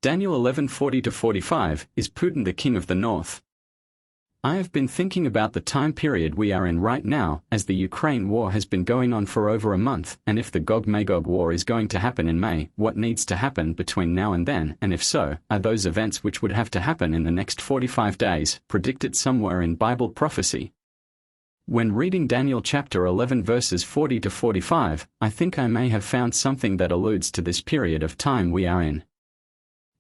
Daniel 11:40-45, Is Putin the king of the north? I have been thinking about the time period we are in right now, as the Ukraine war has been going on for over a month, and if the Gog Magog war is going to happen in May, what needs to happen between now and then, and if so, are those events which would have to happen in the next 45 days, predicted somewhere in Bible prophecy? When reading Daniel chapter 11 verses 40-45, I think I may have found something that alludes to this period of time we are in.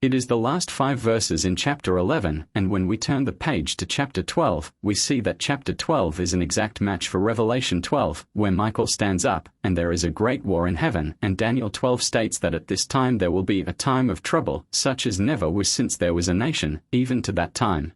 It is the last 5 verses in chapter 11, and when we turn the page to chapter 12, we see that chapter 12 is an exact match for Revelation 12, where Michael stands up, and there is a great war in heaven, and Daniel 12 states that at this time there will be a time of trouble, such as never was since there was a nation, even to that time.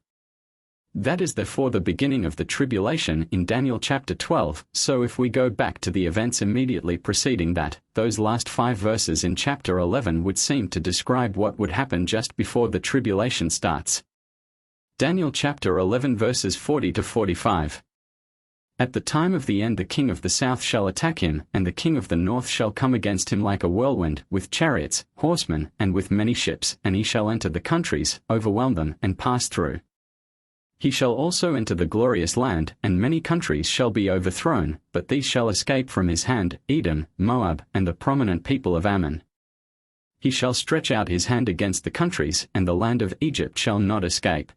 That is therefore the beginning of the tribulation in Daniel chapter 12, so if we go back to the events immediately preceding that, those last 5 verses in chapter 11 would seem to describe what would happen just before the tribulation starts. Daniel chapter 11 verses 40-45. At the time of the end the king of the south shall attack him, and the king of the north shall come against him like a whirlwind, with chariots, horsemen, and with many ships, and he shall enter the countries, overwhelm them, and pass through. He shall also enter the glorious land, and many countries shall be overthrown, but these shall escape from his hand, Edom, Moab, and the prominent people of Ammon. He shall stretch out his hand against the countries, and the land of Egypt shall not escape.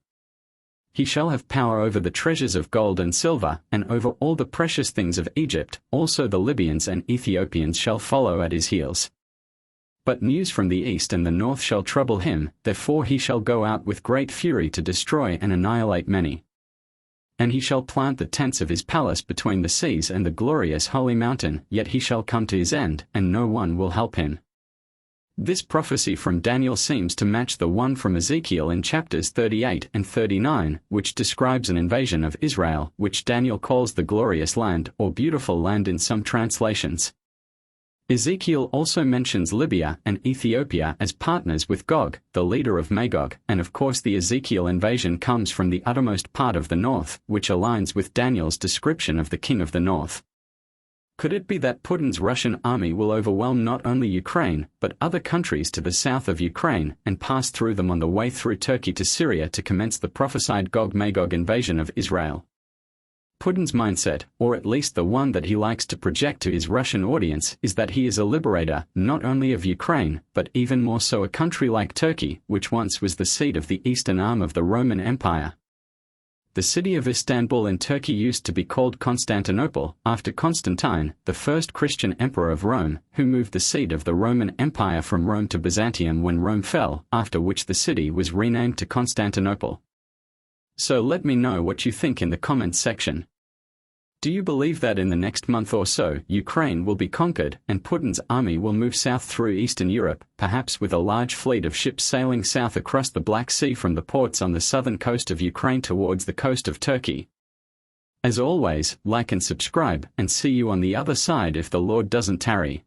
He shall have power over the treasures of gold and silver, and over all the precious things of Egypt, also the Libyans and Ethiopians shall follow at his heels. But news from the east and the north shall trouble him, therefore he shall go out with great fury to destroy and annihilate many. And he shall plant the tents of his palace between the seas and the glorious holy mountain, yet he shall come to his end, and no one will help him. This prophecy from Daniel seems to match the one from Ezekiel in chapters 38 and 39, which describes an invasion of Israel, which Daniel calls the glorious land, or beautiful land in some translations. Ezekiel also mentions Libya and Ethiopia as partners with Gog, the leader of Magog, and of course the Ezekiel invasion comes from the uttermost part of the north, which aligns with Daniel's description of the king of the north. Could it be that Putin's Russian army will overwhelm not only Ukraine, but other countries to the south of Ukraine, and pass through them on the way through Turkey to Syria to commence the prophesied Gog Magog invasion of Israel? Putin's mindset, or at least the one that he likes to project to his Russian audience, is that he is a liberator, not only of Ukraine, but even more so a country like Turkey, which once was the seat of the eastern arm of the Roman Empire. The city of Istanbul in Turkey used to be called Constantinople, after Constantine, the first Christian emperor of Rome, who moved the seat of the Roman Empire from Rome to Byzantium when Rome fell, after which the city was renamed to Constantinople. So let me know what you think in the comments section. Do you believe that in the next month or so, Ukraine will be conquered, and Putin's army will move south through Eastern Europe, perhaps with a large fleet of ships sailing south across the Black Sea from the ports on the southern coast of Ukraine towards the coast of Turkey? As always, like and subscribe, and see you on the other side if the Lord doesn't tarry.